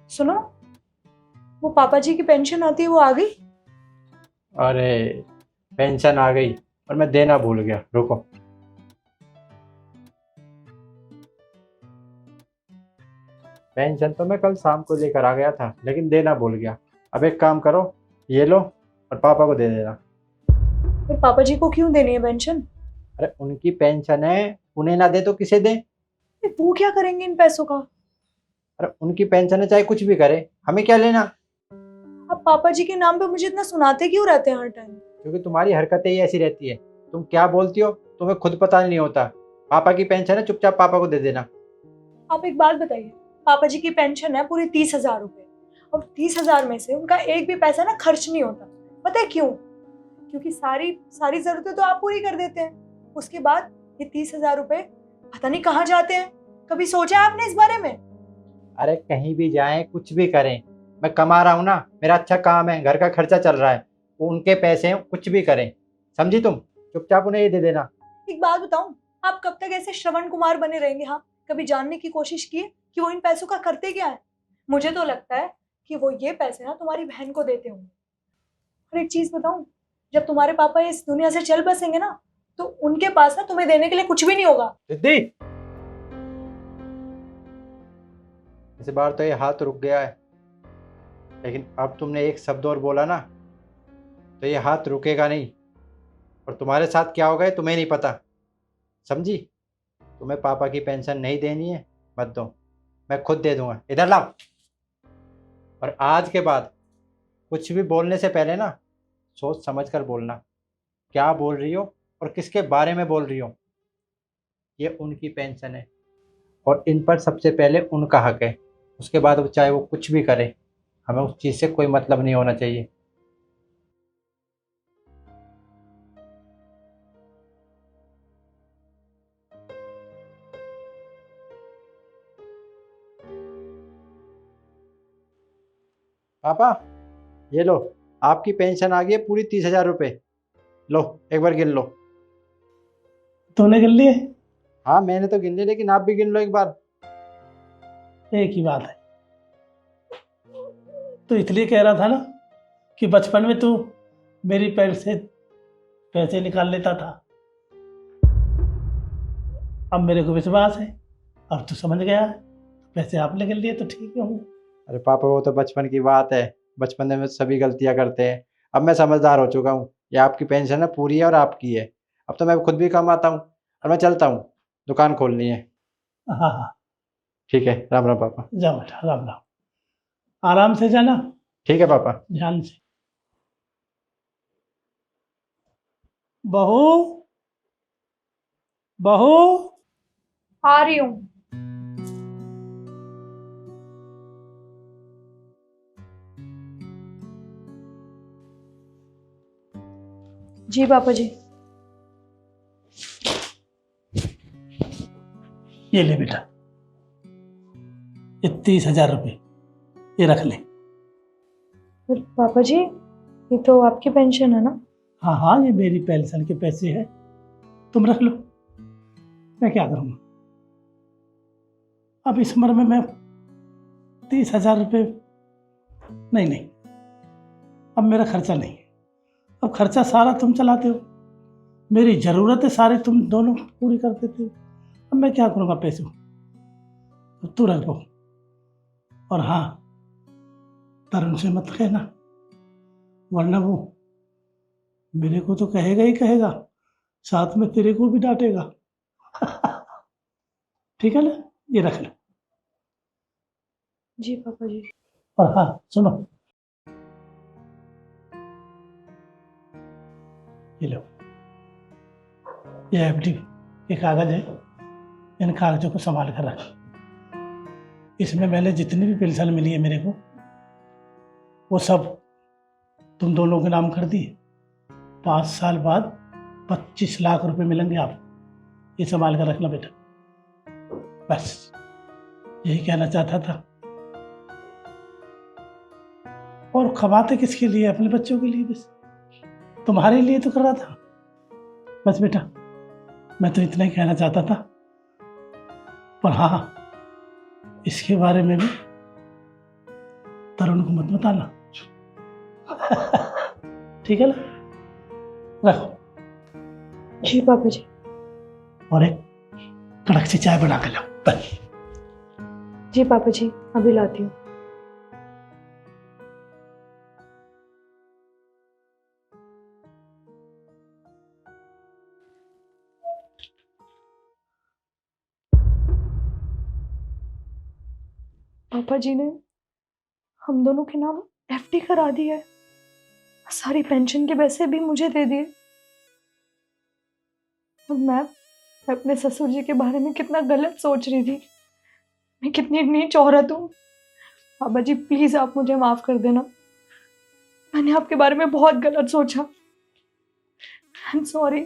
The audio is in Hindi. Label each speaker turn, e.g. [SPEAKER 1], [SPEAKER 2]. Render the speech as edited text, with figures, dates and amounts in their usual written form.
[SPEAKER 1] सुनो, वो पापा जी की पेंशन आती है, वो आ गई?
[SPEAKER 2] अरे पेंशन आ गई और मैं देना भूल गया, रुको। पेंशन तो मैं कल शाम को लेकर आ गया था, लेकिन देना भूल गया। अब एक काम करो, ये लो और पापा को दे देना।
[SPEAKER 1] फिर पापा जी को क्यों देनी है पेंशन?
[SPEAKER 2] अरे उनकी पेंशन है, उन्हें ना दे तो किसे दे?
[SPEAKER 1] फिर वो क्या करेंगे इन पैसों का?
[SPEAKER 2] अरे उनकी पेंशन है, चाहे कुछ भी करे, हमें क्या लेना।
[SPEAKER 1] आप पापा जी के नाम पे मुझे इतना सुनाते क्यों रहते हैं हर टाइम?
[SPEAKER 2] क्योंकि तुम्हारी हरकतें ही ऐसी रहती है। तुम क्या बोलती हो तुम्हें खुद पता नहीं होता। पापा की पेंशन है, चुपचाप पापा को दे देना।
[SPEAKER 1] आप एक बात बताइए, पापा जी की पेंशन है पूरी 30,000 रुपए, और 30,000 में से उनका एक भी पैसा ना खर्च नहीं होता। पता है क्यों? क्योंकि सारी सारी जरूरतें तो आप पूरी कर देते हैं। उसके बाद ये 30,000 रुपए पता नहीं कहाँ जाते हैं। कभी सोचा है आपने इस बारे में?
[SPEAKER 2] अरे कहीं भी जाएं, कुछ भी करें, मैं कमा रहा हूँ ना, मेरा अच्छा काम है, घर का खर्चा चल रहा है। वो उनके पैसे हैं, कुछ भी करें। समझी तुम? चुपचाप उन्हें ये दे देना।
[SPEAKER 1] एक बात बताऊं, आप कब तक ऐसे श्रवण कुमार बने रहेंगे? हाँ, कभी जानने की कोशिश की है कि वो इन पैसों का करते क्या है? मुझे तो लगता है कि वो ये पैसे ना तुम्हारी बहन को देते होंगे। और एक चीज बताऊं, जब तुम्हारे पापा इस दुनिया से चल बसेंगे ना, तो उनके पास ना तुम्हें देने के लिए कुछ भी नहीं होगा।
[SPEAKER 2] दीदी, इस बार तो ये हाथ रुक गया है, लेकिन अब तुमने एक शब्द और बोला ना, तो ये हाथ रुकेगा नहीं। और तुम्हारे साथ क्या होगा ये तुम्हें नहीं पता। समझी? तुम्हें पापा की पेंशन नहीं देनी है, मत दो, मैं खुद दे दूंगा। इधर लाओ। और आज के बाद कुछ भी बोलने से पहले ना सोच समझ कर बोलना। क्या बोल रही हो और किसके बारे में बोल रही हो? ये उनकी पेंशन है और इन पर सबसे पहले उनका हक है। उसके बाद वो चाहे वो कुछ भी करे, हमें उस चीज़ से कोई मतलब नहीं होना चाहिए। पापा, ये लो, आपकी पेंशन आ गई है पूरी 30,000 रुपये। लो, एक बार गिन लो।
[SPEAKER 3] तूने गिन लिए?
[SPEAKER 2] हाँ मैंने तो गिन ली, लेकिन आप भी गिन लो एक बार।
[SPEAKER 3] एक ही बात है। तो इसलिए कह रहा था ना कि बचपन में तू मेरी पैंट से पैसे निकाल लेता था। अब मेरे को विश्वास है, अब तू समझ गया है। पैसे आपने गिन लिए तो ठीक है होंगे।
[SPEAKER 2] अरे पापा, वो तो बचपन की बात है, बचपन में सभी गलतियां करते हैं। अब मैं समझदार हो चुका हूँ, ये आपकी पेंशन है, पूरी है और आपकी है। अब तो मैं खुद भी कमाता हूँ और मैं चलता हूँ, दुकान खोलनी है।
[SPEAKER 3] हाँ हाँ,
[SPEAKER 2] ठीक है, राम राम पापा।
[SPEAKER 3] जाओ बेटा, राम राम। आराम से जाना,
[SPEAKER 2] ठीक है पापा।
[SPEAKER 3] ध्यान से। बहू, बहू।
[SPEAKER 1] आ रही हूँ। जी पापा जी।
[SPEAKER 3] ये ले बेटा, ये 30,000 रुपये, ये रख ले।
[SPEAKER 1] फिर पापा जी, ये तो आपकी पेंशन है ना?
[SPEAKER 3] हाँ हाँ, ये मेरी पेंशन के पैसे हैं, तुम रख लो। मैं क्या करूँगा? अब इस उम्र में मैं 30,000 रुपये, नहीं नहीं, अब मेरा खर्चा नहीं है। अब खर्चा सारा तुम चलाते हो, मेरी ज़रूरतें सारी तुम दोनों पूरी कर देते हो। अब मैं क्या करूँगा पैसों? अब तू रख लो। और हाँ, तरुण से मत कहना, वरना वो मेरे को तो कहेगा ही कहेगा, साथ में तेरे को भी डांटेगा। ठीक है ना? ये रख लो।
[SPEAKER 1] जी पापा जी।
[SPEAKER 3] और हाँ सुनो, ये लो, ये एफडी के कागज है, इन कागजों को संभाल कर रख। इसमें मैंने जितनी भी पेंशन मिली है मेरे को, वो सब तुम दोनों के नाम कर दिए। 5 साल बाद 25 लाख रुपए मिलेंगे आप, ये संभाल कर रखना बेटा। बस यही कहना चाहता था। और कमाते किसके लिए? अपने बच्चों के लिए, बस तुम्हारे लिए तो कर रहा था। बस बेटा, मैं तो इतना ही कहना चाहता था। पर हाँ, इसके बारे में भी बार उनको मत बताना। ठीक है ना, रखो।
[SPEAKER 1] जी पापा जी।
[SPEAKER 3] और एक कड़क सी चाय बना के लाओ बस।
[SPEAKER 1] जी पापा जी, अभी लाती हूँ। पापा जी ने हम दोनों के नाम एफडी करा दी है, सारी पेंशन के पैसे भी मुझे दे दिए। और मैं अपने ससुर जी के बारे में कितना गलत सोच रही थी, मैं कितनी नीच औरत हूँ। पापा जी प्लीज आप मुझे माफ कर देना, मैंने आपके बारे में बहुत गलत सोचा। I am sorry.